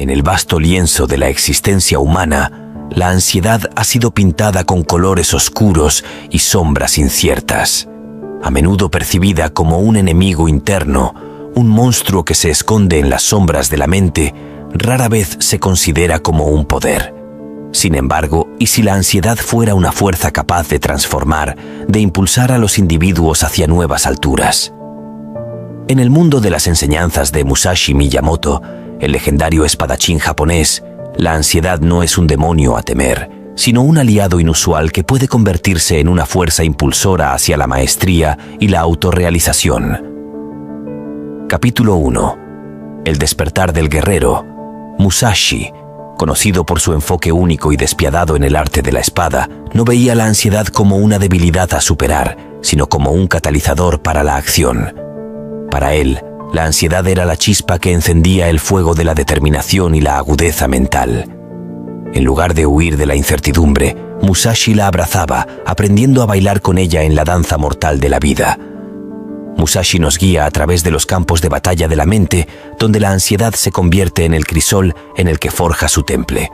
En el vasto lienzo de la existencia humana, la ansiedad ha sido pintada con colores oscuros y sombras inciertas, a menudo percibida como un enemigo interno, un monstruo que se esconde en las sombras de la mente. Rara vez se considera como un poder. Sin embargo, ¿y si la ansiedad fuera una fuerza capaz de transformar, de impulsar a los individuos hacia nuevas alturas? En el mundo de las enseñanzas de Musashi Miyamoto, el legendario espadachín japonés, la ansiedad no es un demonio a temer, sino un aliado inusual que puede convertirse en una fuerza impulsora hacia la maestría y la autorrealización. Capítulo 1. El despertar del guerrero. Musashi, conocido por su enfoque único y despiadado en el arte de la espada, no veía la ansiedad como una debilidad a superar, sino como un catalizador para la acción. Para él, la ansiedad era la chispa que encendía el fuego de la determinación y la agudeza mental. En lugar de huir de la incertidumbre, Musashi la abrazaba, aprendiendo a bailar con ella en la danza mortal de la vida. Musashi nos guía a través de los campos de batalla de la mente, donde la ansiedad se convierte en el crisol en el que forja su temple.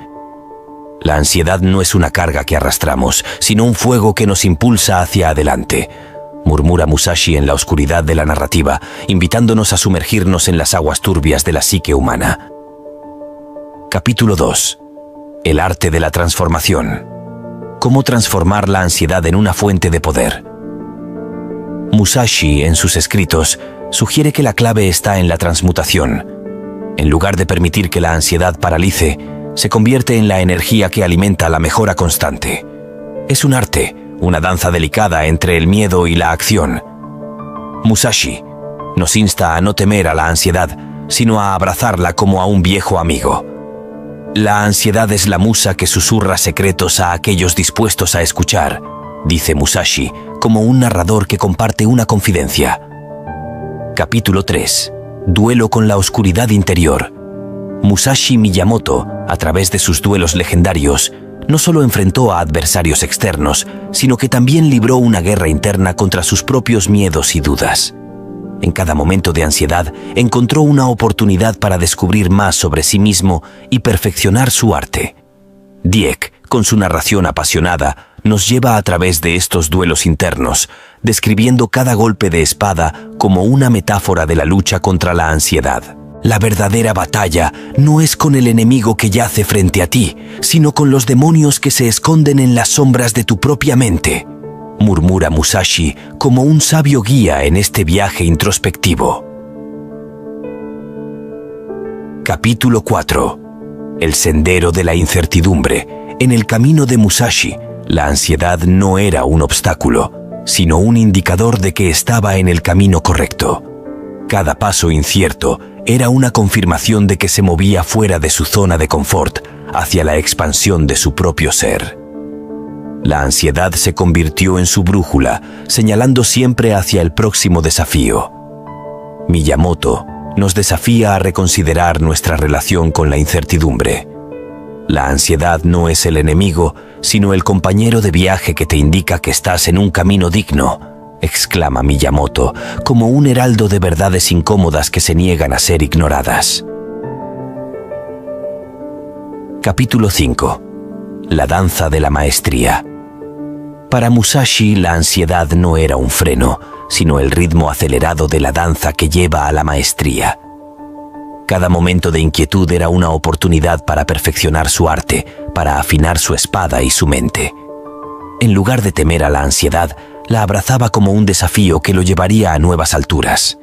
La ansiedad no es una carga que arrastramos, sino un fuego que nos impulsa hacia adelante, murmura Musashi en la oscuridad de la narrativa, invitándonos a sumergirnos en las aguas turbias de la psique humana. Capítulo 2. El arte de la transformación. ¿Cómo transformar la ansiedad en una fuente de poder? Musashi, en sus escritos, sugiere que la clave está en la transmutación. En lugar de permitir que la ansiedad paralice, se convierte en la energía que alimenta la mejora constante. Es un arte, una danza delicada entre el miedo y la acción. Musashi nos insta a no temer a la ansiedad, sino a abrazarla como a un viejo amigo. La ansiedad es la musa que susurra secretos a aquellos dispuestos a escuchar, dice Musashi, como un narrador que comparte una confidencia. Capítulo 3. Duelo con la oscuridad interior. Musashi Miyamoto, a través de sus duelos legendarios, no solo enfrentó a adversarios externos, sino que también libró una guerra interna contra sus propios miedos y dudas. En cada momento de ansiedad, encontró una oportunidad para descubrir más sobre sí mismo y perfeccionar su arte. Dieck, con su narración apasionada, nos lleva a través de estos duelos internos, describiendo cada golpe de espada como una metáfora de la lucha contra la ansiedad. La verdadera batalla no es con el enemigo que yace frente a ti, sino con los demonios que se esconden en las sombras de tu propia mente, murmura Musashi como un sabio guía en este viaje introspectivo. Capítulo 4. El sendero de la incertidumbre. En el camino de Musashi, la ansiedad no era un obstáculo, sino un indicador de que estaba en el camino correcto. Cada paso incierto era una confirmación de que se movía fuera de su zona de confort, hacia la expansión de su propio ser. La ansiedad se convirtió en su brújula, señalando siempre hacia el próximo desafío. Miyamoto nos desafía a reconsiderar nuestra relación con la incertidumbre. La ansiedad no es el enemigo, sino el compañero de viaje que te indica que estás en un camino digno, exclama Miyamoto, como un heraldo de verdades incómodas que se niegan a ser ignoradas. Capítulo 5. La danza de la maestría. Para Musashi, la ansiedad no era un freno, sino el ritmo acelerado de la danza que lleva a la maestría. Cada momento de inquietud era una oportunidad para perfeccionar su arte, para afinar su espada y su mente. En lugar de temer a la ansiedad, la abrazaba como un desafío que lo llevaría a nuevas alturas.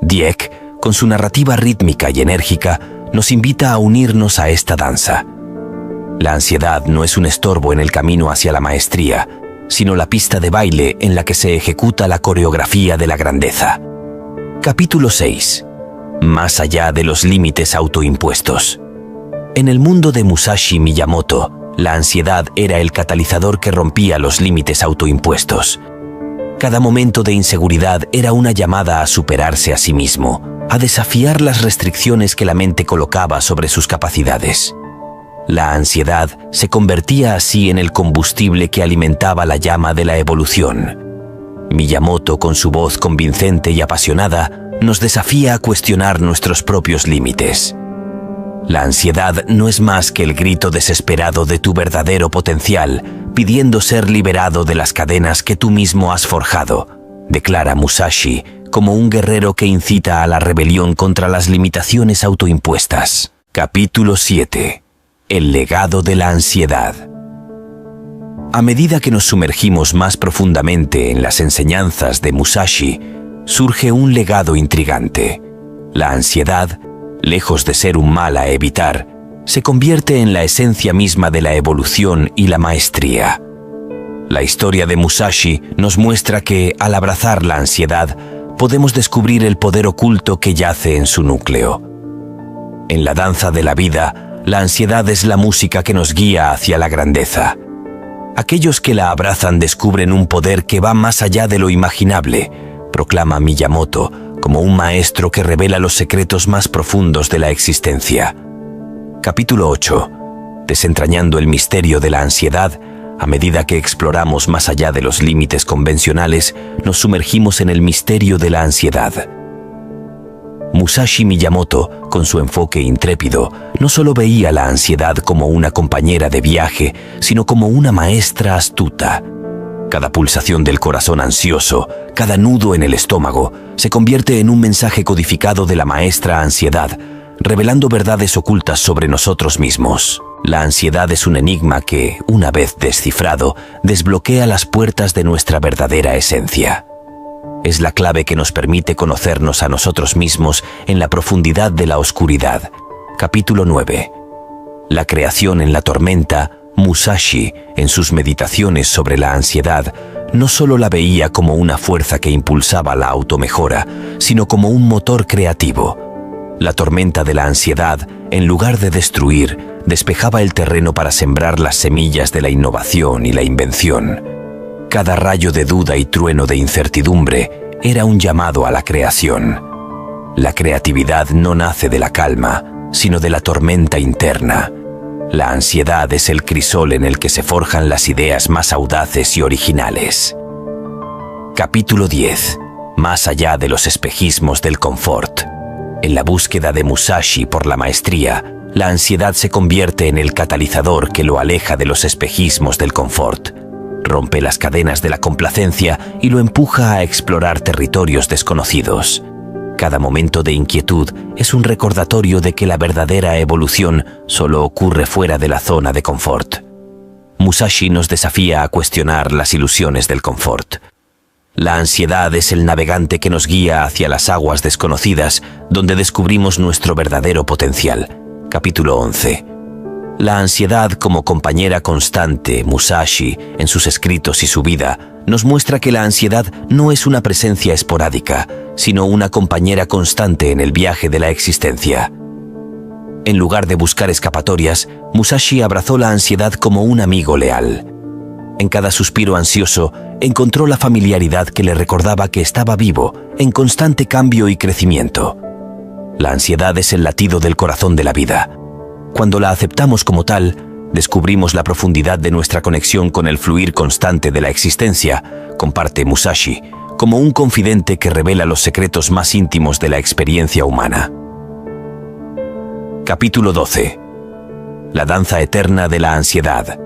Dieck, con su narrativa rítmica y enérgica, nos invita a unirnos a esta danza. La ansiedad no es un estorbo en el camino hacia la maestría, sino la pista de baile en la que se ejecuta la coreografía de la grandeza. Capítulo 6. Más allá de los límites autoimpuestos. En el mundo de Musashi Miyamoto, la ansiedad era el catalizador que rompía los límites autoimpuestos. Cada momento de inseguridad era una llamada a superarse a sí mismo, a desafiar las restricciones que la mente colocaba sobre sus capacidades. La ansiedad se convertía así en el combustible que alimentaba la llama de la evolución. Miyamoto, con su voz convincente y apasionada, nos desafía a cuestionar nuestros propios límites. La ansiedad no es más que el grito desesperado de tu verdadero potencial, pidiendo ser liberado de las cadenas que tú mismo has forjado, declara Musashi, como un guerrero que incita a la rebelión contra las limitaciones autoimpuestas. Capítulo 7. El legado de la ansiedad. A medida que nos sumergimos más profundamente en las enseñanzas de Musashi, surge un legado intrigante. La ansiedad, lejos de ser un mal a evitar, se convierte en la esencia misma de la evolución y la maestría. La historia de Musashi nos muestra que, al abrazar la ansiedad, podemos descubrir el poder oculto que yace en su núcleo. En la danza de la vida, la ansiedad es la música que nos guía hacia la grandeza. Aquellos que la abrazan descubren un poder que va más allá de lo imaginable, proclama Miyamoto, como un maestro que revela los secretos más profundos de la existencia. Capítulo 8. Desentrañando el misterio de la ansiedad. A medida que exploramos más allá de los límites convencionales, nos sumergimos en el misterio de la ansiedad. Musashi Miyamoto, con su enfoque intrépido, no solo veía la ansiedad como una compañera de viaje, sino como una maestra astuta. Cada pulsación del corazón ansioso, cada nudo en el estómago, se convierte en un mensaje codificado de la maestra ansiedad, revelando verdades ocultas sobre nosotros mismos. La ansiedad es un enigma que, una vez descifrado, desbloquea las puertas de nuestra verdadera esencia. Es la clave que nos permite conocernos a nosotros mismos en la profundidad de la oscuridad. Capítulo 9. La creación en la tormenta. Musashi, en sus meditaciones sobre la ansiedad, no solo la veía como una fuerza que impulsaba la automejora, sino como un motor creativo. La tormenta de la ansiedad, en lugar de destruir, despejaba el terreno para sembrar las semillas de la innovación y la invención. Cada rayo de duda y trueno de incertidumbre era un llamado a la creación. La creatividad no nace de la calma, sino de la tormenta interna. La ansiedad es el crisol en el que se forjan las ideas más audaces y originales. Capítulo 10. Más allá de los espejismos del confort. En la búsqueda de Musashi por la maestría, la ansiedad se convierte en el catalizador que lo aleja de los espejismos del confort. Rompe las cadenas de la complacencia y lo empuja a explorar territorios desconocidos. Cada momento de inquietud es un recordatorio de que la verdadera evolución solo ocurre fuera de la zona de confort. Musashi nos desafía a cuestionar las ilusiones del confort. La ansiedad es el navegante que nos guía hacia las aguas desconocidas, donde descubrimos nuestro verdadero potencial. Capítulo 11. La ansiedad como compañera constante. Musashi, en sus escritos y su vida, nos muestra que la ansiedad no es una presencia esporádica, sino una compañera constante en el viaje de la existencia. En lugar de buscar escapatorias, Musashi abrazó la ansiedad como un amigo leal. En cada suspiro ansioso, encontró la familiaridad que le recordaba que estaba vivo, en constante cambio y crecimiento. La ansiedad es el latido del corazón de la vida. Cuando la aceptamos como tal, descubrimos la profundidad de nuestra conexión con el fluir constante de la existencia, comparte Musashi, como un confidente que revela los secretos más íntimos de la experiencia humana. Capítulo 12. La danza eterna de la ansiedad.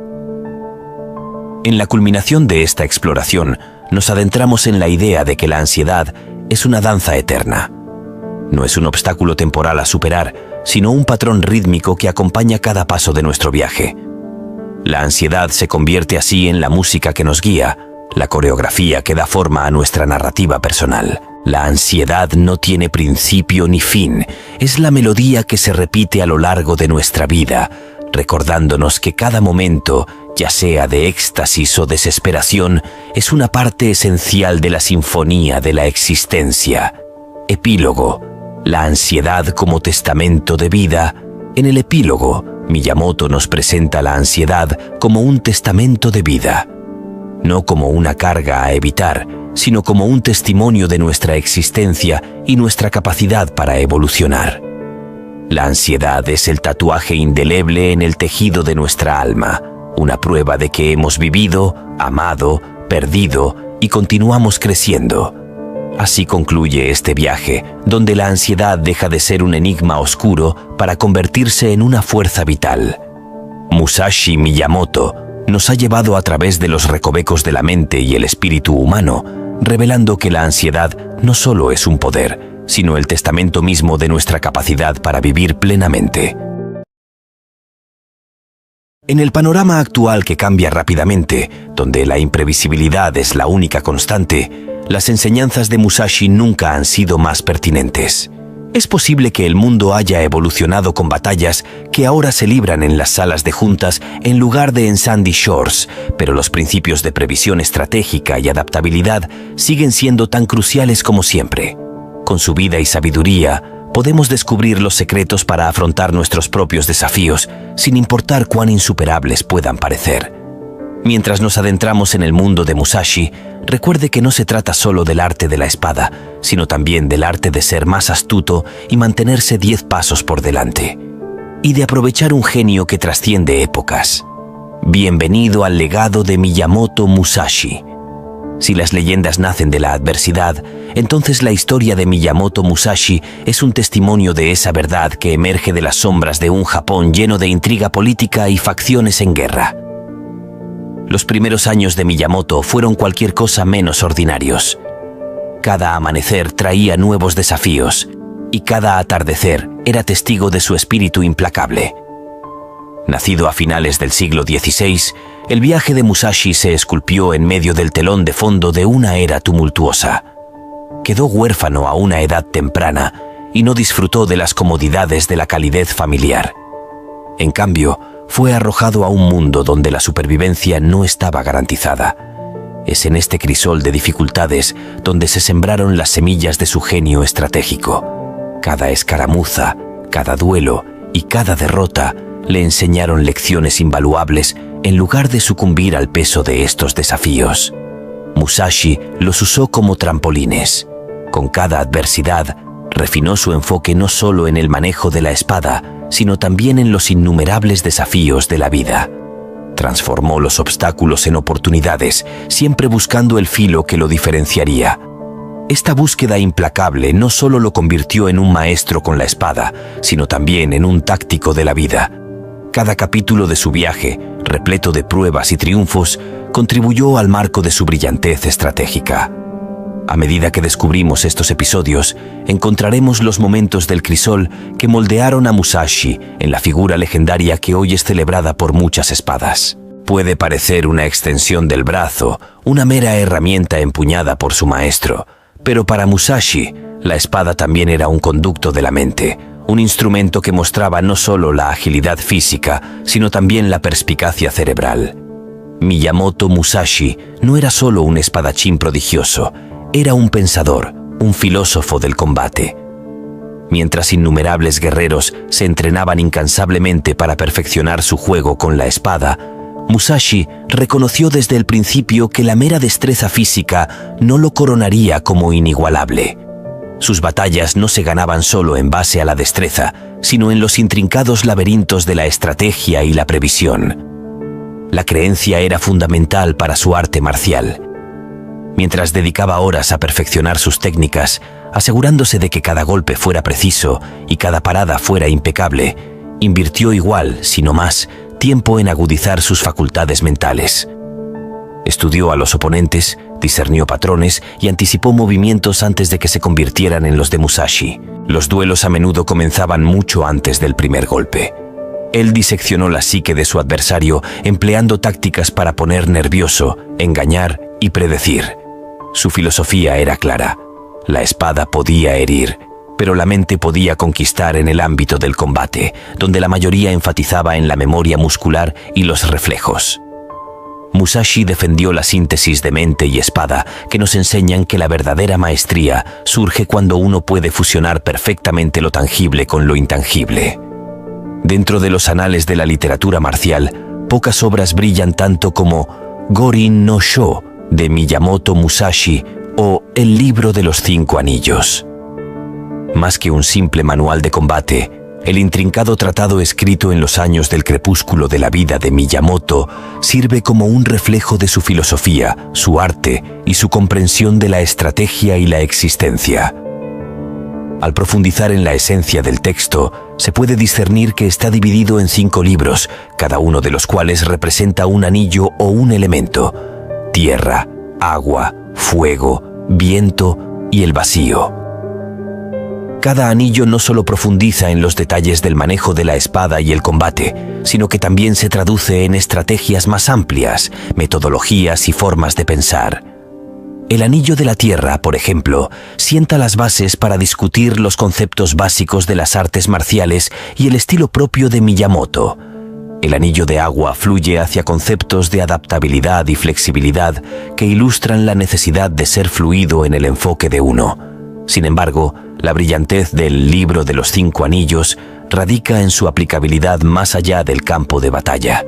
En la culminación de esta exploración, nos adentramos en la idea de que la ansiedad es una danza eterna. No es un obstáculo temporal a superar, sino un patrón rítmico que acompaña cada paso de nuestro viaje. La ansiedad se convierte así en la música que nos guía, la coreografía que da forma a nuestra narrativa personal. La ansiedad no tiene principio ni fin, es la melodía que se repite a lo largo de nuestra vida, recordándonos que cada momento, ya sea de éxtasis o desesperación, es una parte esencial de la sinfonía de la existencia. Epílogo. La ansiedad como testamento de vida. En el epílogo, Miyamoto nos presenta la ansiedad como un testamento de vida. No como una carga a evitar, sino como un testimonio de nuestra existencia y nuestra capacidad para evolucionar. La ansiedad es el tatuaje indeleble en el tejido de nuestra alma, una prueba de que hemos vivido, amado, perdido y continuamos creciendo. Así concluye este viaje, donde la ansiedad deja de ser un enigma oscuro para convertirse en una fuerza vital. Musashi Miyamoto nos ha llevado a través de los recovecos de la mente y el espíritu humano, revelando que la ansiedad no solo es un poder, sino el testamento mismo de nuestra capacidad para vivir plenamente. En el panorama actual que cambia rápidamente, donde la imprevisibilidad es la única constante, las enseñanzas de Musashi nunca han sido más pertinentes. Es posible que el mundo haya evolucionado con batallas que ahora se libran en las salas de juntas en lugar de en Sandy Shores, pero los principios de previsión estratégica y adaptabilidad siguen siendo tan cruciales como siempre. Con su vida y sabiduría, podemos descubrir los secretos para afrontar nuestros propios desafíos, sin importar cuán insuperables puedan parecer. Mientras nos adentramos en el mundo de Musashi, recuerde que no se trata solo del arte de la espada, sino también del arte de ser más astuto y mantenerse 10 pasos por delante, y de aprovechar un genio que trasciende épocas. Bienvenido al legado de Miyamoto Musashi. Si las leyendas nacen de la adversidad, entonces la historia de Miyamoto Musashi es un testimonio de esa verdad que emerge de las sombras de un Japón lleno de intriga política y facciones en guerra. Los primeros años de Miyamoto fueron cualquier cosa menos ordinarios. Cada amanecer traía nuevos desafíos, y cada atardecer era testigo de su espíritu implacable. Nacido a finales del siglo XVI, el viaje de Musashi se esculpió en medio del telón de fondo de una era tumultuosa. Quedó huérfano a una edad temprana y no disfrutó de las comodidades de la calidez familiar. En cambio, fue arrojado a un mundo donde la supervivencia no estaba garantizada. Es en este crisol de dificultades donde se sembraron las semillas de su genio estratégico. Cada escaramuza, cada duelo y cada derrota le enseñaron lecciones invaluables en lugar de sucumbir al peso de estos desafíos. Musashi los usó como trampolines. Con cada adversidad, refinó su enfoque no solo en el manejo de la espada, sino también en los innumerables desafíos de la vida. Transformó los obstáculos en oportunidades, siempre buscando el filo que lo diferenciaría. Esta búsqueda implacable no solo lo convirtió en un maestro con la espada, sino también en un táctico de la vida. Cada capítulo de su viaje, repleto de pruebas y triunfos, contribuyó al marco de su brillantez estratégica. A medida que descubrimos estos episodios, encontraremos los momentos del crisol que moldearon a Musashi en la figura legendaria que hoy es celebrada por muchas espadas. Puede parecer una extensión del brazo, una mera herramienta empuñada por su maestro, pero para Musashi, la espada también era un conducto de la mente, un instrumento que mostraba no solo la agilidad física, sino también la perspicacia cerebral. Miyamoto Musashi no era solo un espadachín prodigioso, era un pensador, un filósofo del combate. Mientras innumerables guerreros se entrenaban incansablemente para perfeccionar su juego con la espada, Musashi reconoció desde el principio que la mera destreza física no lo coronaría como inigualable. Sus batallas no se ganaban solo en base a la destreza, sino en los intrincados laberintos de la estrategia y la previsión. La creencia era fundamental para su arte marcial. Mientras dedicaba horas a perfeccionar sus técnicas, asegurándose de que cada golpe fuera preciso y cada parada fuera impecable, invirtió igual, si no más, tiempo en agudizar sus facultades mentales. Estudió a los oponentes, discernió patrones y anticipó movimientos antes de que se convirtieran en los de Musashi. Los duelos a menudo comenzaban mucho antes del primer golpe. Él diseccionó la psique de su adversario empleando tácticas para poner nervioso, engañar y predecir. Su filosofía era clara. La espada podía herir, pero la mente podía conquistar en el ámbito del combate, donde la mayoría enfatizaba en la memoria muscular y los reflejos. Musashi defendió la síntesis de mente y espada, que nos enseñan que la verdadera maestría surge cuando uno puede fusionar perfectamente lo tangible con lo intangible. Dentro de los anales de la literatura marcial, pocas obras brillan tanto como Gorin no Sho, de Miyamoto Musashi, o El libro de los 5 anillos. Más que un simple manual de combate, El intrincado tratado escrito en los años del crepúsculo de la vida de Miyamoto sirve como un reflejo de su filosofía, su arte y su comprensión de la estrategia y la existencia. Al profundizar en la esencia del texto, se puede discernir que está dividido en 5 libros, cada uno de los cuales representa un anillo o un elemento: tierra, agua, fuego, viento y el vacío. Cada anillo no solo profundiza en los detalles del manejo de la espada y el combate, sino que también se traduce en estrategias más amplias, metodologías y formas de pensar. El anillo de la tierra, por ejemplo, sienta las bases para discutir los conceptos básicos de las artes marciales y el estilo propio de Miyamoto. El anillo de agua fluye hacia conceptos de adaptabilidad y flexibilidad que ilustran la necesidad de ser fluido en el enfoque de uno. Sin embargo, la brillantez del libro de los 5 anillos radica en su aplicabilidad más allá del campo de batalla.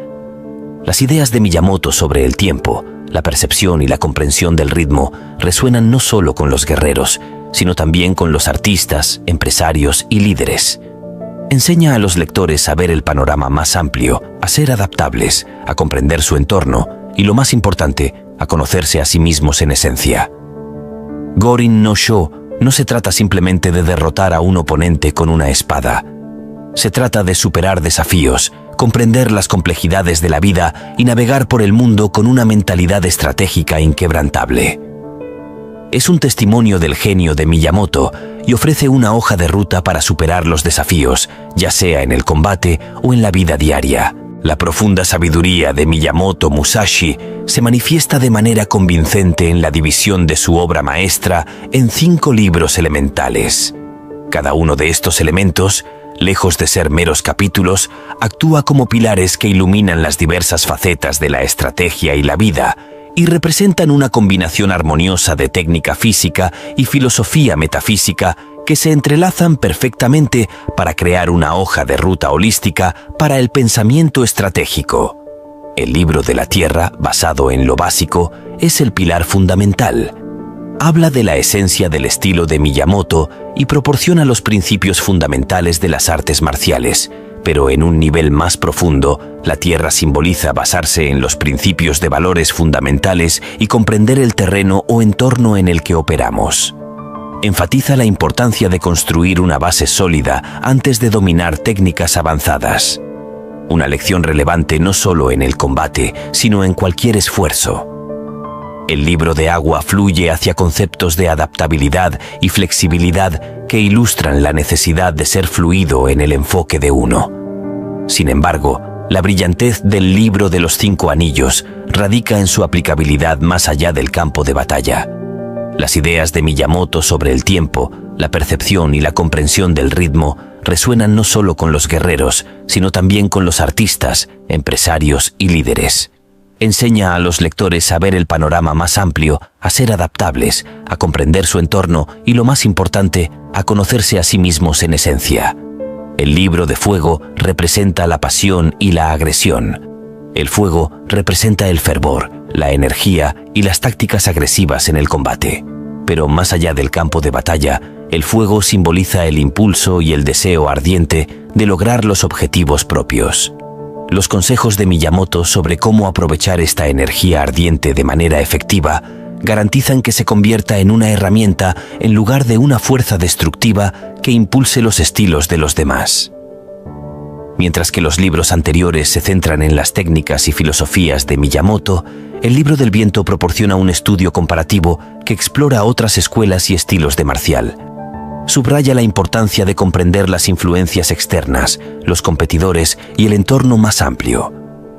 Las ideas de Miyamoto sobre el tiempo, la percepción y la comprensión del ritmo resuenan no solo con los guerreros, sino también con los artistas, empresarios y líderes. Enseña a los lectores a ver el panorama más amplio, a ser adaptables, a comprender su entorno y, lo más importante, a conocerse a sí mismos en esencia. Gorin no Sho no se trata simplemente de derrotar a un oponente con una espada. Se trata de superar desafíos, comprender las complejidades de la vida y navegar por el mundo con una mentalidad estratégica inquebrantable. Es un testimonio del genio de Miyamoto y ofrece una hoja de ruta para superar los desafíos, ya sea en el combate o en la vida diaria. La profunda sabiduría de Miyamoto Musashi se manifiesta de manera convincente en la división de su obra maestra en 5 libros elementales. Cada uno de estos elementos, lejos de ser meros capítulos, actúa como pilares que iluminan las diversas facetas de la estrategia y la vida y representan una combinación armoniosa de técnica física y filosofía metafísica que se entrelazan perfectamente para crear una hoja de ruta holística para el pensamiento estratégico. El libro de la tierra, basado en lo básico, es el pilar fundamental. Habla de la esencia del estilo de Miyamoto y proporciona los principios fundamentales de las artes marciales, pero en un nivel más profundo, la tierra simboliza basarse en los principios de valores fundamentales y comprender el terreno o entorno en el que operamos. Enfatiza la importancia de construir una base sólida antes de dominar técnicas avanzadas. Una lección relevante no solo en el combate, sino en cualquier esfuerzo. El libro de agua fluye hacia conceptos de adaptabilidad y flexibilidad que ilustran la necesidad de ser fluido en el enfoque de uno. Sin embargo, la brillantez del libro de los 5 anillos radica en su aplicabilidad más allá del campo de batalla. Las ideas de Miyamoto sobre el tiempo, la percepción y la comprensión del ritmo resuenan no solo con los guerreros, sino también con los artistas, empresarios y líderes. Enseña a los lectores a ver el panorama más amplio, a ser adaptables, a comprender su entorno y, lo más importante, a conocerse a sí mismos en esencia. El libro de fuego representa la pasión y la agresión. El fuego representa el fervor, la energía y las tácticas agresivas en el combate. Pero más allá del campo de batalla, el fuego simboliza el impulso y el deseo ardiente de lograr los objetivos propios. Los consejos de Miyamoto sobre cómo aprovechar esta energía ardiente de manera efectiva garantizan que se convierta en una herramienta en lugar de una fuerza destructiva que impulse los estilos de los demás. Mientras que los libros anteriores se centran en las técnicas y filosofías de Miyamoto, el libro del viento proporciona un estudio comparativo que explora otras escuelas y estilos de marcial. Subraya la importancia de comprender las influencias externas, los competidores y el entorno más amplio.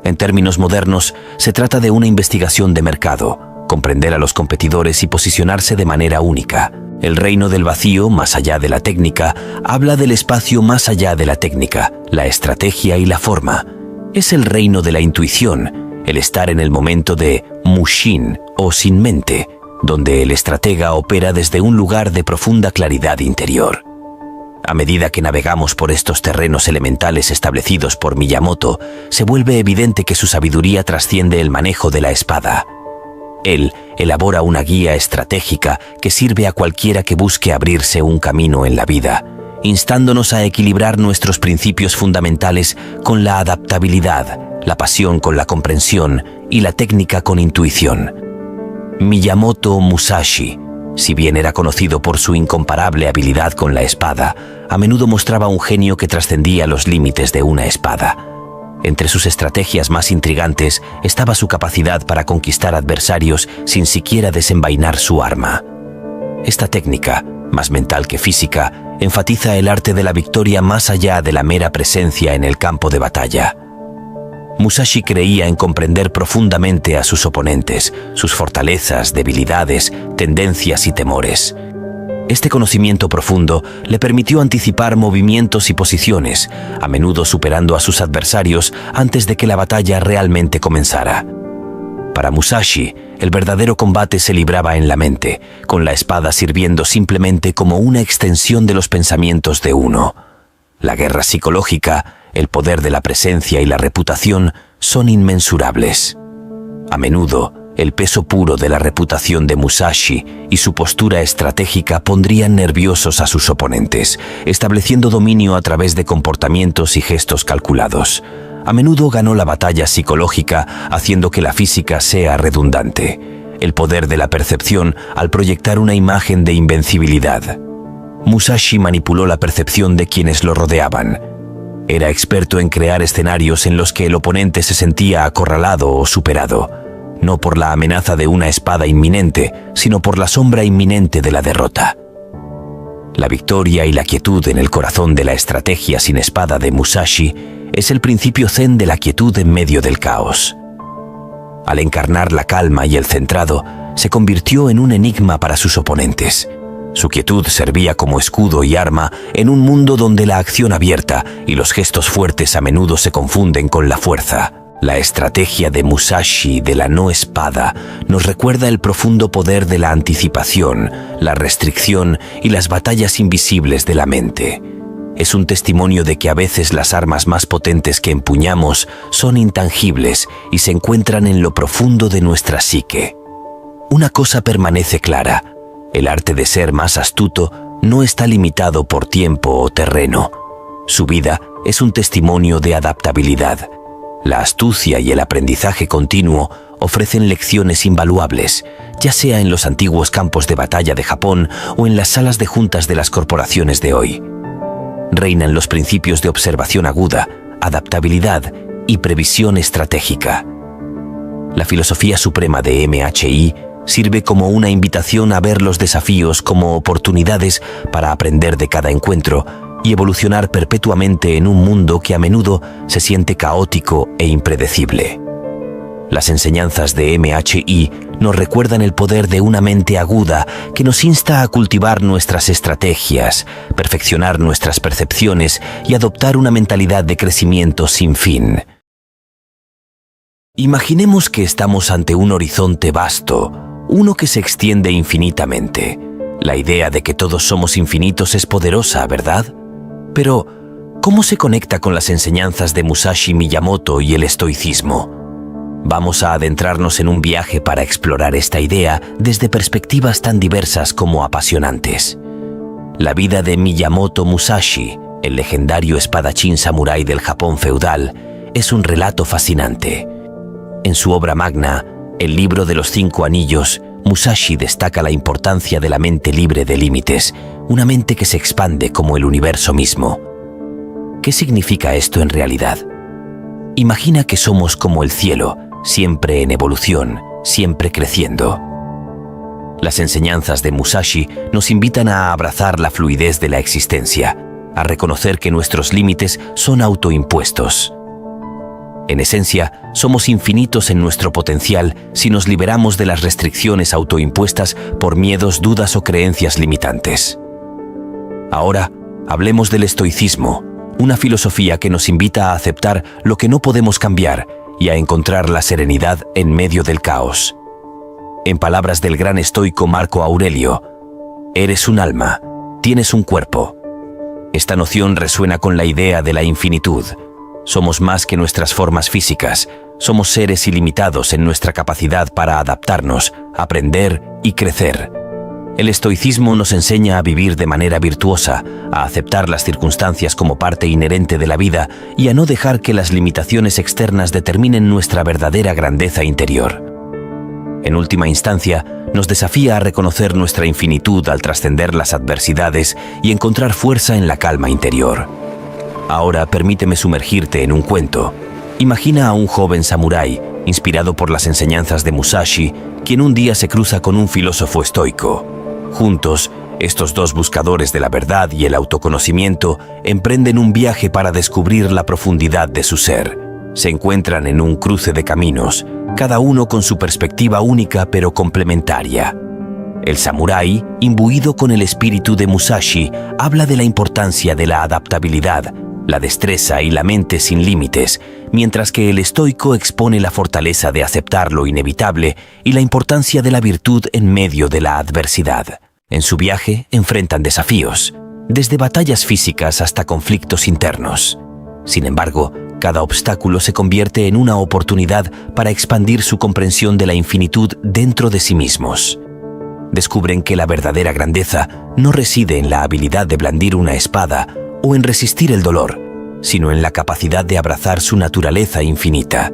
En términos modernos, se trata de una investigación de mercado, comprender a los competidores y posicionarse de manera única. El reino del vacío, más allá de la técnica, habla del espacio más allá de la técnica, la estrategia y la forma. Es el reino de la intuición, el estar en el momento de mushin o sin mente, donde el estratega opera desde un lugar de profunda claridad interior. A medida que navegamos por estos terrenos elementales establecidos por Miyamoto, se vuelve evidente que su sabiduría trasciende el manejo de la espada. Él elabora una guía estratégica que sirve a cualquiera que busque abrirse un camino en la vida, instándonos a equilibrar nuestros principios fundamentales con la adaptabilidad, la pasión con la comprensión y la técnica con intuición. Miyamoto Musashi, si bien era conocido por su incomparable habilidad con la espada, a menudo mostraba un genio que trascendía los límites de una espada. Entre sus estrategias más intrigantes estaba su capacidad para conquistar adversarios sin siquiera desenvainar su arma. Esta técnica, más mental que física, enfatiza el arte de la victoria más allá de la mera presencia en el campo de batalla. Musashi creía en comprender profundamente a sus oponentes, sus fortalezas, debilidades, tendencias y temores. Este conocimiento profundo le permitió anticipar movimientos y posiciones, a menudo superando a sus adversarios antes de que la batalla realmente comenzara. Para Musashi, el verdadero combate se libraba en la mente, con la espada sirviendo simplemente como una extensión de los pensamientos de uno. La guerra psicológica, el poder de la presencia y la reputación son inmensurables. A menudo, el peso puro de la reputación de Musashi y su postura estratégica pondrían nerviosos a sus oponentes, estableciendo dominio a través de comportamientos y gestos calculados. A menudo ganó la batalla psicológica haciendo que la física sea redundante, el poder de la percepción al proyectar una imagen de invencibilidad. Musashi manipuló la percepción de quienes lo rodeaban. Era experto en crear escenarios en los que el oponente se sentía acorralado o superado, no por la amenaza de una espada inminente, sino por la sombra inminente de la derrota. La victoria y la quietud en el corazón de la estrategia sin espada de Musashi es el principio zen de la quietud en medio del caos. Al encarnar la calma y el centrado, se convirtió en un enigma para sus oponentes. Su quietud servía como escudo y arma en un mundo donde la acción abierta y los gestos fuertes a menudo se confunden con la fuerza. La estrategia de Musashi de la no espada nos recuerda el profundo poder de la anticipación, la restricción y las batallas invisibles de la mente. Es un testimonio de que a veces las armas más potentes que empuñamos son intangibles y se encuentran en lo profundo de nuestra psique. Una cosa permanece clara: el arte de ser más astuto no está limitado por tiempo o terreno. Su vida es un testimonio de adaptabilidad. La astucia y el aprendizaje continuo ofrecen lecciones invaluables, ya sea en los antiguos campos de batalla de Japón o en las salas de juntas de las corporaciones de hoy. Reinan los principios de observación aguda, adaptabilidad y previsión estratégica. La filosofía suprema de MHI sirve como una invitación a ver los desafíos como oportunidades para aprender de cada encuentro y evolucionar perpetuamente en un mundo que a menudo se siente caótico e impredecible. Las enseñanzas de MHI nos recuerdan el poder de una mente aguda que nos insta a cultivar nuestras estrategias, perfeccionar nuestras percepciones y adoptar una mentalidad de crecimiento sin fin. Imaginemos que estamos ante un horizonte vasto, uno que se extiende infinitamente. La idea de que todos somos infinitos es poderosa, ¿verdad? Pero, ¿cómo se conecta con las enseñanzas de Musashi Miyamoto y el estoicismo? Vamos a adentrarnos en un viaje para explorar esta idea desde perspectivas tan diversas como apasionantes. La vida de Miyamoto Musashi, el legendario espadachín samurái del Japón feudal, es un relato fascinante. En su obra magna, El libro de los 5 anillos, Musashi destaca la importancia de la mente libre de límites, una mente que se expande como el universo mismo. ¿Qué significa esto en realidad? Imagina que somos como el cielo, siempre en evolución, siempre creciendo. Las enseñanzas de Musashi nos invitan a abrazar la fluidez de la existencia, a reconocer que nuestros límites son autoimpuestos. En esencia, somos infinitos en nuestro potencial si nos liberamos de las restricciones autoimpuestas por miedos, dudas o creencias limitantes. Ahora, hablemos del estoicismo, una filosofía que nos invita a aceptar lo que no podemos cambiar y a encontrar la serenidad en medio del caos. En palabras del gran estoico Marco Aurelio, eres un alma, tienes un cuerpo. Esta noción resuena con la idea de la infinitud. Somos más que nuestras formas físicas, somos seres ilimitados en nuestra capacidad para adaptarnos, aprender y crecer. El estoicismo nos enseña a vivir de manera virtuosa, a aceptar las circunstancias como parte inherente de la vida y a no dejar que las limitaciones externas determinen nuestra verdadera grandeza interior. En última instancia, nos desafía a reconocer nuestra infinitud al trascender las adversidades y encontrar fuerza en la calma interior. Ahora permíteme sumergirte en un cuento. Imagina a un joven samurái, inspirado por las enseñanzas de Musashi, quien un día se cruza con un filósofo estoico. Juntos, estos dos buscadores de la verdad y el autoconocimiento emprenden un viaje para descubrir la profundidad de su ser. Se encuentran en un cruce de caminos, cada uno con su perspectiva única pero complementaria. El samurái, imbuido con el espíritu de Musashi, habla de la importancia de la adaptabilidad, la destreza y la mente sin límites, mientras que el estoico expone la fortaleza de aceptar lo inevitable y la importancia de la virtud en medio de la adversidad. En su viaje enfrentan desafíos, desde batallas físicas hasta conflictos internos. Sin embargo, cada obstáculo se convierte en una oportunidad para expandir su comprensión de la infinitud dentro de sí mismos. Descubren que la verdadera grandeza no reside en la habilidad de blandir una espada o en resistir el dolor, sino en la capacidad de abrazar su naturaleza infinita.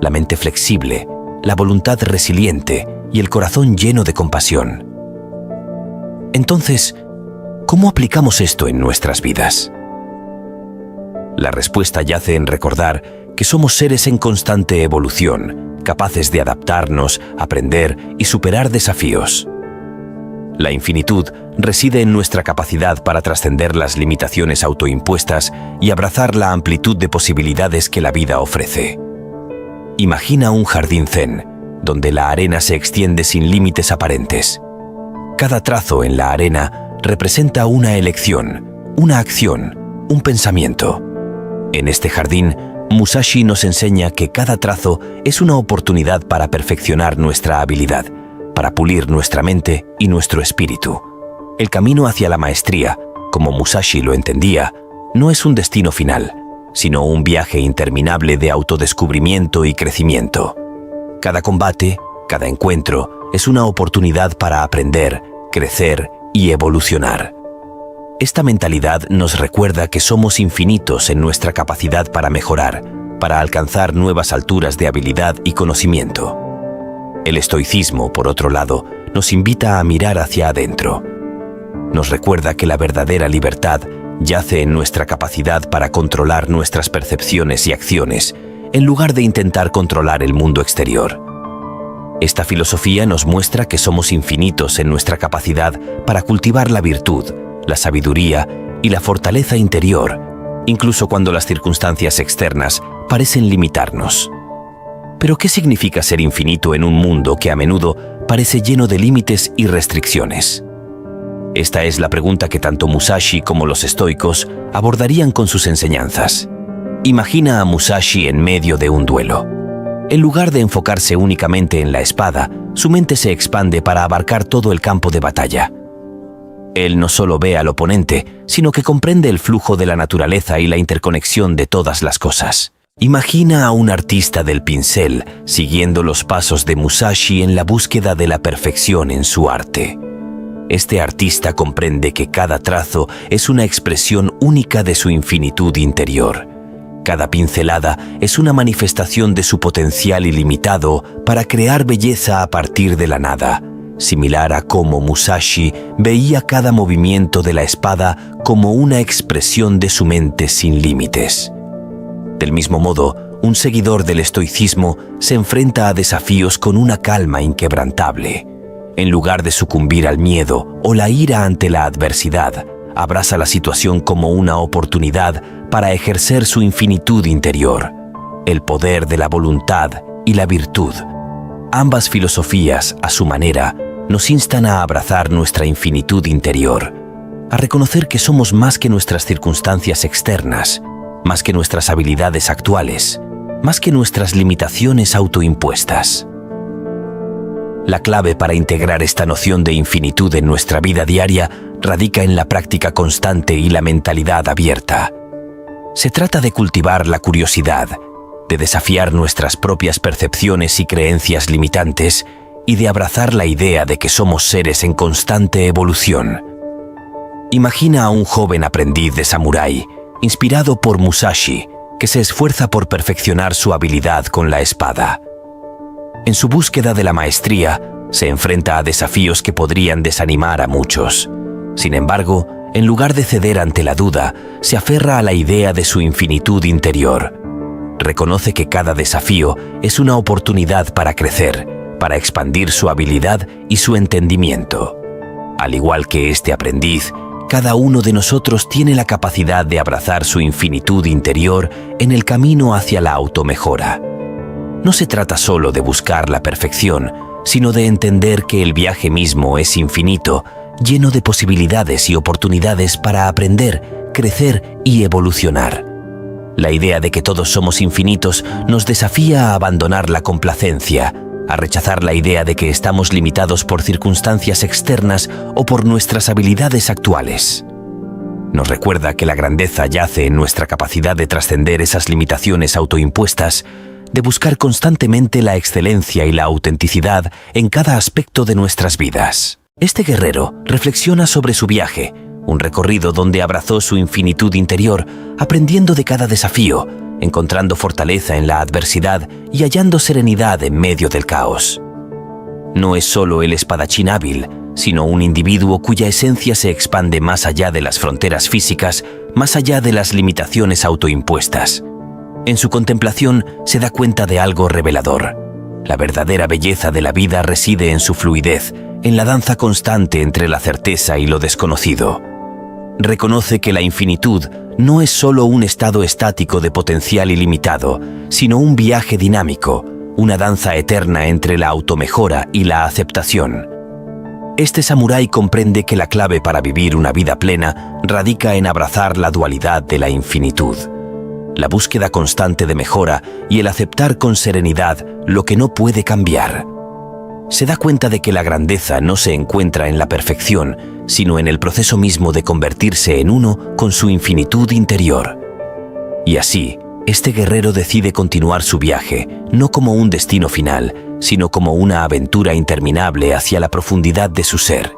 La mente flexible, la voluntad resiliente y el corazón lleno de compasión. Entonces, ¿cómo aplicamos esto en nuestras vidas? La respuesta yace en recordar que somos seres en constante evolución, capaces de adaptarnos, aprender y superar desafíos. La infinitud reside en nuestra capacidad para trascender las limitaciones autoimpuestas y abrazar la amplitud de posibilidades que la vida ofrece. Imagina un jardín zen, donde la arena se extiende sin límites aparentes. Cada trazo en la arena representa una elección, una acción, un pensamiento. En este jardín, Musashi nos enseña que cada trazo es una oportunidad para perfeccionar nuestra habilidad, para pulir nuestra mente y nuestro espíritu. El camino hacia la maestría, como Musashi lo entendía, no es un destino final, sino un viaje interminable de autodescubrimiento y crecimiento. Cada combate, cada encuentro, es una oportunidad para aprender, crecer y evolucionar. Esta mentalidad nos recuerda que somos infinitos en nuestra capacidad para mejorar, para alcanzar nuevas alturas de habilidad y conocimiento. El estoicismo, por otro lado, nos invita a mirar hacia adentro. Nos recuerda que la verdadera libertad yace en nuestra capacidad para controlar nuestras percepciones y acciones, en lugar de intentar controlar el mundo exterior. Esta filosofía nos muestra que somos infinitos en nuestra capacidad para cultivar la virtud, la sabiduría y la fortaleza interior, incluso cuando las circunstancias externas parecen limitarnos. Pero ¿qué significa ser infinito en un mundo que a menudo parece lleno de límites y restricciones? Esta es la pregunta que tanto Musashi como los estoicos abordarían con sus enseñanzas. Imagina a Musashi en medio de un duelo. En lugar de enfocarse únicamente en la espada, su mente se expande para abarcar todo el campo de batalla. Él no solo ve al oponente, sino que comprende el flujo de la naturaleza y la interconexión de todas las cosas. Imagina a un artista del pincel siguiendo los pasos de Musashi en la búsqueda de la perfección en su arte. Este artista comprende que cada trazo es una expresión única de su infinitud interior. Cada pincelada es una manifestación de su potencial ilimitado para crear belleza a partir de la nada, similar a cómo Musashi veía cada movimiento de la espada como una expresión de su mente sin límites. Del mismo modo, un seguidor del estoicismo se enfrenta a desafíos con una calma inquebrantable. En lugar de sucumbir al miedo o la ira ante la adversidad, abraza la situación como una oportunidad para ejercer su infinitud interior, el poder de la voluntad y la virtud. Ambas filosofías, a su manera, nos instan a abrazar nuestra infinitud interior, a reconocer que somos más que nuestras circunstancias externas, más que nuestras habilidades actuales, más que nuestras limitaciones autoimpuestas. La clave para integrar esta noción de infinitud en nuestra vida diaria radica en la práctica constante y la mentalidad abierta. Se trata de cultivar la curiosidad, de desafiar nuestras propias percepciones y creencias limitantes y de abrazar la idea de que somos seres en constante evolución. Imagina a un joven aprendiz de samurái, inspirado por Musashi, que se esfuerza por perfeccionar su habilidad con la espada. En su búsqueda de la maestría, se enfrenta a desafíos que podrían desanimar a muchos. Sin embargo, en lugar de ceder ante la duda, se aferra a la idea de su infinitud interior. Reconoce que cada desafío es una oportunidad para crecer, para expandir su habilidad y su entendimiento. Al igual que este aprendiz, cada uno de nosotros tiene la capacidad de abrazar su infinitud interior en el camino hacia la automejora. No se trata solo de buscar la perfección, sino de entender que el viaje mismo es infinito, lleno de posibilidades y oportunidades para aprender, crecer y evolucionar. La idea de que todos somos infinitos nos desafía a abandonar la complacencia, a rechazar la idea de que estamos limitados por circunstancias externas o por nuestras habilidades actuales. Nos recuerda que la grandeza yace en nuestra capacidad de trascender esas limitaciones autoimpuestas, de buscar constantemente la excelencia y la autenticidad en cada aspecto de nuestras vidas. Este guerrero reflexiona sobre su viaje, un recorrido donde abrazó su infinitud interior, aprendiendo de cada desafío, encontrando fortaleza en la adversidad y hallando serenidad en medio del caos. No es solo el espadachín hábil, sino un individuo cuya esencia se expande más allá de las fronteras físicas, más allá de las limitaciones autoimpuestas. En su contemplación se da cuenta de algo revelador. La verdadera belleza de la vida reside en su fluidez, en la danza constante entre la certeza y lo desconocido. Reconoce que la infinitud no es solo un estado estático de potencial ilimitado, sino un viaje dinámico, una danza eterna entre la automejora y la aceptación. Este samurái comprende que la clave para vivir una vida plena radica en abrazar la dualidad de la infinitud, la búsqueda constante de mejora y el aceptar con serenidad lo que no puede cambiar. Se da cuenta de que la grandeza no se encuentra en la perfección, sino en el proceso mismo de convertirse en uno con su infinitud interior. Y así, este guerrero decide continuar su viaje, no como un destino final, sino como una aventura interminable hacia la profundidad de su ser.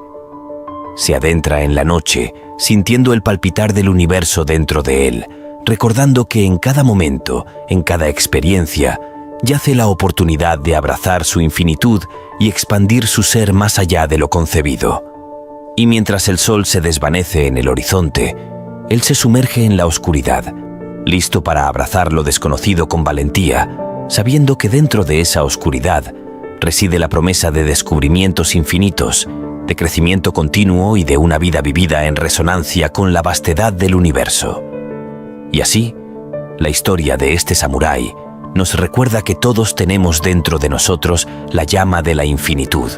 Se adentra en la noche, sintiendo el palpitar del universo dentro de él, recordando que en cada momento, en cada experiencia, yace la oportunidad de abrazar su infinitud y expandir su ser más allá de lo concebido. Y mientras el sol se desvanece en el horizonte, él se sumerge en la oscuridad, listo para abrazar lo desconocido con valentía, sabiendo que dentro de esa oscuridad reside la promesa de descubrimientos infinitos, de crecimiento continuo y de una vida vivida en resonancia con la vastedad del universo. Y así, la historia de este samurái nos recuerda que todos tenemos dentro de nosotros la llama de la infinitud,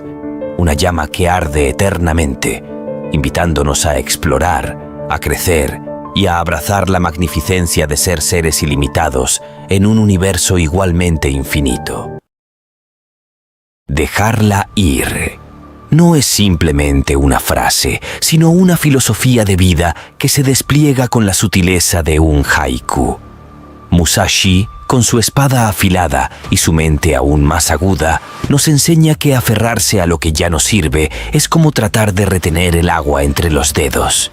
una llama que arde eternamente, invitándonos a explorar, a crecer y a abrazar la magnificencia de ser seres ilimitados en un universo igualmente infinito. Dejarla ir no es simplemente una frase, sino una filosofía de vida que se despliega con la sutileza de un haiku. Musashi, con su espada afilada y su mente aún más aguda, nos enseña que aferrarse a lo que ya no sirve es como tratar de retener el agua entre los dedos.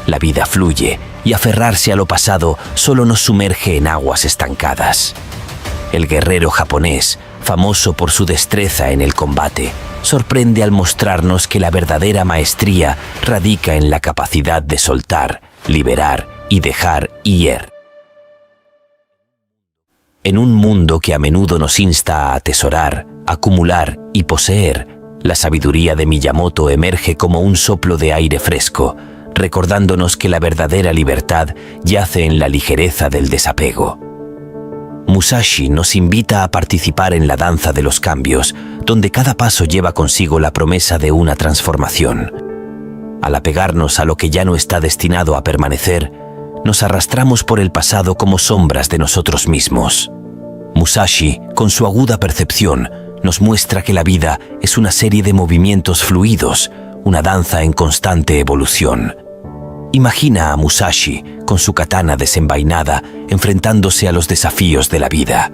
La vida fluye y aferrarse a lo pasado solo nos sumerge en aguas estancadas. El guerrero japonés, famoso por su destreza en el combate, sorprende al mostrarnos que la verdadera maestría radica en la capacidad de soltar, liberar y dejar ir. En un mundo que a menudo nos insta a atesorar, acumular y poseer, la sabiduría de Miyamoto emerge como un soplo de aire fresco, recordándonos que la verdadera libertad yace en la ligereza del desapego. Musashi nos invita a participar en la danza de los cambios, donde cada paso lleva consigo la promesa de una transformación. Al apegarnos a lo que ya no está destinado a permanecer, nos arrastramos por el pasado como sombras de nosotros mismos. Musashi, con su aguda percepción, nos muestra que la vida es una serie de movimientos fluidos, una danza en constante evolución. Imagina a Musashi, con su katana desenvainada, enfrentándose a los desafíos de la vida.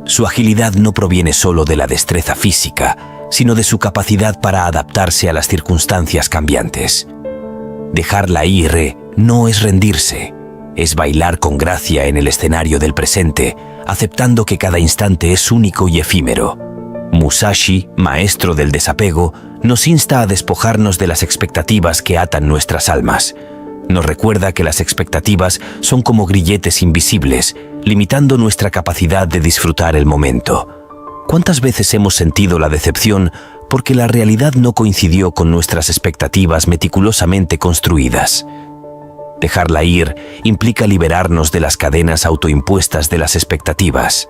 Su agilidad no proviene solo de la destreza física, sino de su capacidad para adaptarse a las circunstancias cambiantes. Dejarla ir no es rendirse, es bailar con gracia en el escenario del presente, aceptando que cada instante es único y efímero. Musashi, maestro del desapego, nos insta a despojarnos de las expectativas que atan nuestras almas. Nos recuerda que las expectativas son como grilletes invisibles, limitando nuestra capacidad de disfrutar el momento. ¿Cuántas veces hemos sentido la decepción porque la realidad no coincidió con nuestras expectativas meticulosamente construidas? Dejarla ir implica liberarnos de las cadenas autoimpuestas de las expectativas.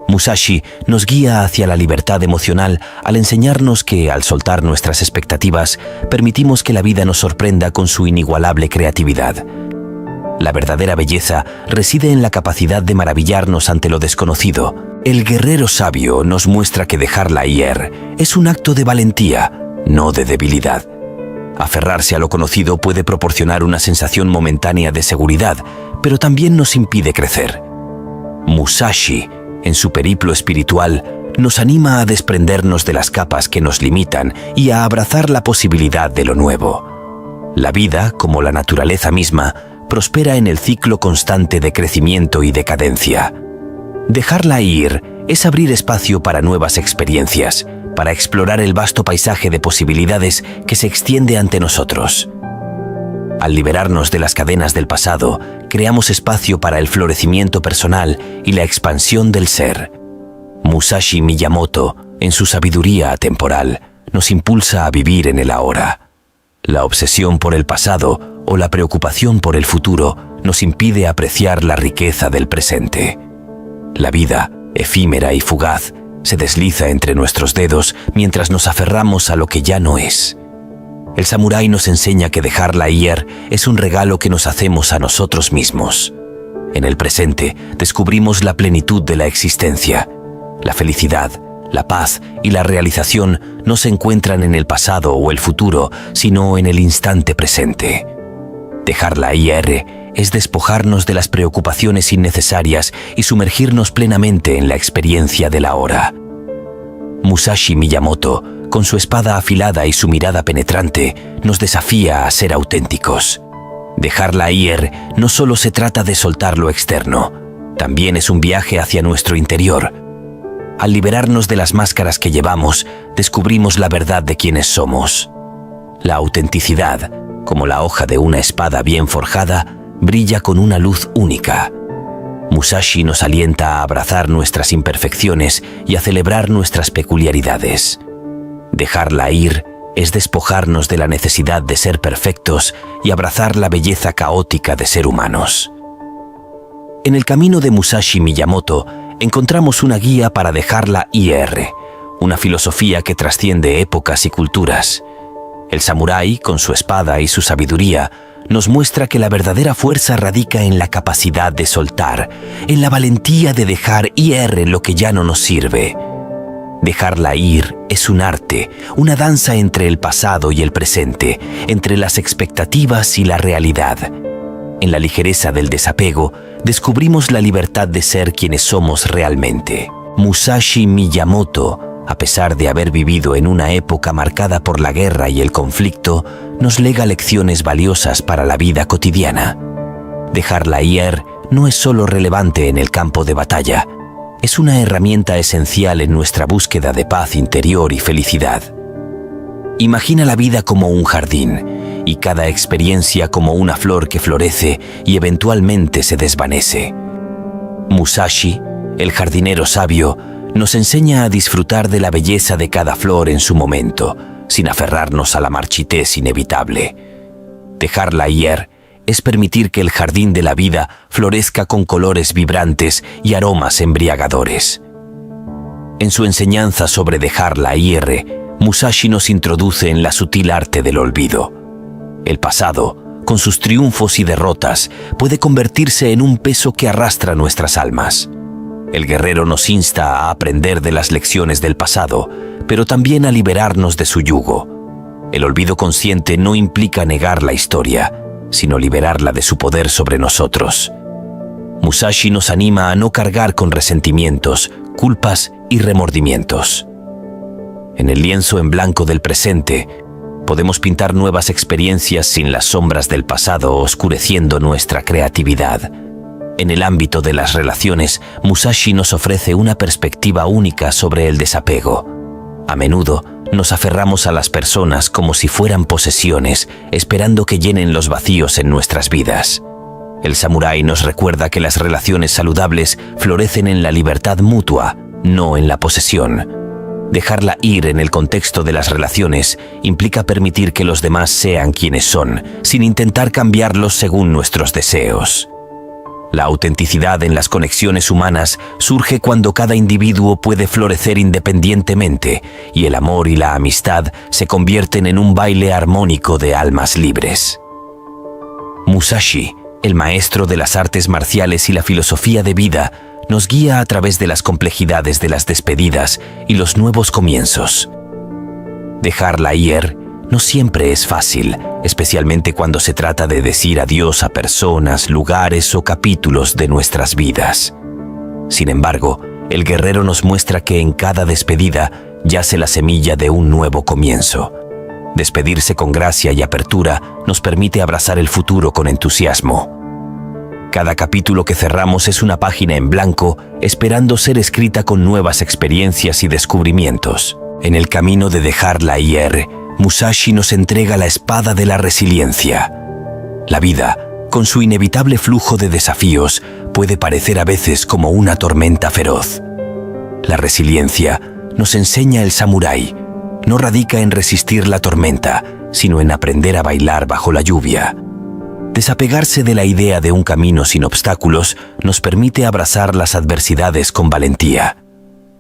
Musashi nos guía hacia la libertad emocional al enseñarnos que, al soltar nuestras expectativas, permitimos que la vida nos sorprenda con su inigualable creatividad. La verdadera belleza reside en la capacidad de maravillarnos ante lo desconocido. El guerrero sabio nos muestra que dejarla ir es un acto de valentía, no de debilidad. Aferrarse a lo conocido puede proporcionar una sensación momentánea de seguridad, pero también nos impide crecer. Musashi, en su periplo espiritual, nos anima a desprendernos de las capas que nos limitan y a abrazar la posibilidad de lo nuevo. La vida, como la naturaleza misma, prospera en el ciclo constante de crecimiento y decadencia. Dejarla ir es abrir espacio para nuevas experiencias, para explorar el vasto paisaje de posibilidades que se extiende ante nosotros. Al liberarnos de las cadenas del pasado, creamos espacio para el florecimiento personal y la expansión del ser. Musashi Miyamoto, en su sabiduría atemporal, nos impulsa a vivir en el ahora. La obsesión por el pasado o la preocupación por el futuro nos impide apreciar la riqueza del presente. La vida, efímera y fugaz, se desliza entre nuestros dedos mientras nos aferramos a lo que ya no es. El samurái nos enseña que dejarla ir es un regalo que nos hacemos a nosotros mismos. En el presente descubrimos la plenitud de la existencia. La felicidad, la paz y la realización no se encuentran en el pasado o el futuro, sino en el instante presente. Dejarla ir es despojarnos de las preocupaciones innecesarias y sumergirnos plenamente en la experiencia del ahora. Musashi Miyamoto, con su espada afilada y su mirada penetrante, nos desafía a ser auténticos. Dejarla ir no solo se trata de soltar lo externo, también es un viaje hacia nuestro interior. Al liberarnos de las máscaras que llevamos, descubrimos la verdad de quienes somos. La autenticidad, como la hoja de una espada bien forjada, brilla con una luz única. Musashi nos alienta a abrazar nuestras imperfecciones y a celebrar nuestras peculiaridades. Dejarla ir es despojarnos de la necesidad de ser perfectos y abrazar la belleza caótica de ser humanos. En el camino de Musashi Miyamoto encontramos una guía para dejarla ir, una filosofía que trasciende épocas y culturas. El samurái, con su espada y su sabiduría, nos muestra que la verdadera fuerza radica en la capacidad de soltar, en la valentía de dejar ir lo que ya no nos sirve. Dejarla ir es un arte, una danza entre el pasado y el presente, entre las expectativas y la realidad. En la ligereza del desapego, descubrimos la libertad de ser quienes somos realmente. Musashi Miyamoto, a pesar de haber vivido en una época marcada por la guerra y el conflicto, nos lega lecciones valiosas para la vida cotidiana. Dejarla ir no es solo relevante en el campo de batalla, es una herramienta esencial en nuestra búsqueda de paz interior y felicidad. Imagina la vida como un jardín y cada experiencia como una flor que florece y eventualmente se desvanece. Musashi, el jardinero sabio, nos enseña a disfrutar de la belleza de cada flor en su momento, sin aferrarnos a la marchitez inevitable. Dejarla ir es permitir que el jardín de la vida florezca con colores vibrantes y aromas embriagadores. En su enseñanza sobre dejarla ir, Musashi nos introduce en la sutil arte del olvido. El pasado, con sus triunfos y derrotas, puede convertirse en un peso que arrastra nuestras almas. El guerrero nos insta a aprender de las lecciones del pasado, pero también a liberarnos de su yugo. El olvido consciente no implica negar la historia, sino liberarla de su poder sobre nosotros. Musashi nos anima a no cargar con resentimientos, culpas y remordimientos. En el lienzo en blanco del presente, podemos pintar nuevas experiencias sin las sombras del pasado oscureciendo nuestra creatividad. En el ámbito de las relaciones, Musashi nos ofrece una perspectiva única sobre el desapego. A menudo, nos aferramos a las personas como si fueran posesiones, esperando que llenen los vacíos en nuestras vidas. El samurái nos recuerda que las relaciones saludables florecen en la libertad mutua, no en la posesión. Dejarla ir en el contexto de las relaciones implica permitir que los demás sean quienes son, sin intentar cambiarlos según nuestros deseos. La autenticidad en las conexiones humanas surge cuando cada individuo puede florecer independientemente y el amor y la amistad se convierten en un baile armónico de almas libres. Musashi, el maestro de las artes marciales y la filosofía de vida, nos guía a través de las complejidades de las despedidas y los nuevos comienzos. Dejarla ir no siempre es fácil, especialmente cuando se trata de decir adiós a personas, lugares o capítulos de nuestras vidas. Sin embargo, el guerrero nos muestra que en cada despedida yace la semilla de un nuevo comienzo. Despedirse con gracia y apertura nos permite abrazar el futuro con entusiasmo. Cada capítulo que cerramos es una página en blanco, esperando ser escrita con nuevas experiencias y descubrimientos. En el camino de dejarla ir, Musashi nos entrega la espada de la resiliencia. La vida, con su inevitable flujo de desafíos, puede parecer a veces como una tormenta feroz. La resiliencia, nos enseña el samurái, no radica en resistir la tormenta, sino en aprender a bailar bajo la lluvia. Desapegarse de la idea de un camino sin obstáculos nos permite abrazar las adversidades con valentía.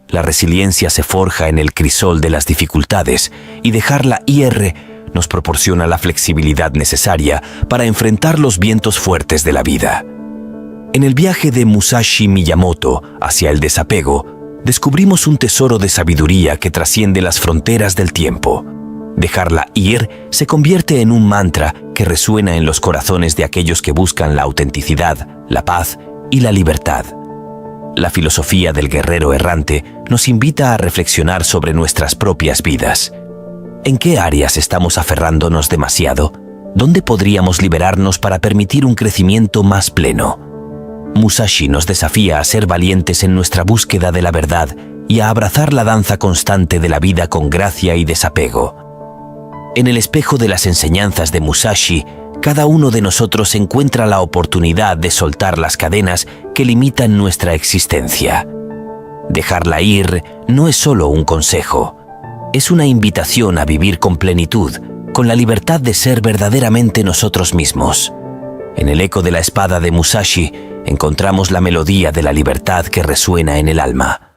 La resiliencia se forja en el crisol de las dificultades y dejarla ir nos proporciona la flexibilidad necesaria para enfrentar los vientos fuertes de la vida. En el viaje de Musashi Miyamoto hacia el desapego, descubrimos un tesoro de sabiduría que trasciende las fronteras del tiempo. Dejarla ir se convierte en un mantra que resuena en los corazones de aquellos que buscan la autenticidad, la paz y la libertad. La filosofía del guerrero errante nos invita a reflexionar sobre nuestras propias vidas. ¿En qué áreas estamos aferrándonos demasiado? ¿Dónde podríamos liberarnos para permitir un crecimiento más pleno? Musashi nos desafía a ser valientes en nuestra búsqueda de la verdad y a abrazar la danza constante de la vida con gracia y desapego. En el espejo de las enseñanzas de Musashi, cada uno de nosotros encuentra la oportunidad de soltar las cadenas que limitan nuestra existencia. Dejarla ir no es solo un consejo, es una invitación a vivir con plenitud, con la libertad de ser verdaderamente nosotros mismos. En el eco de la espada de Musashi encontramos la melodía de la libertad que resuena en el alma.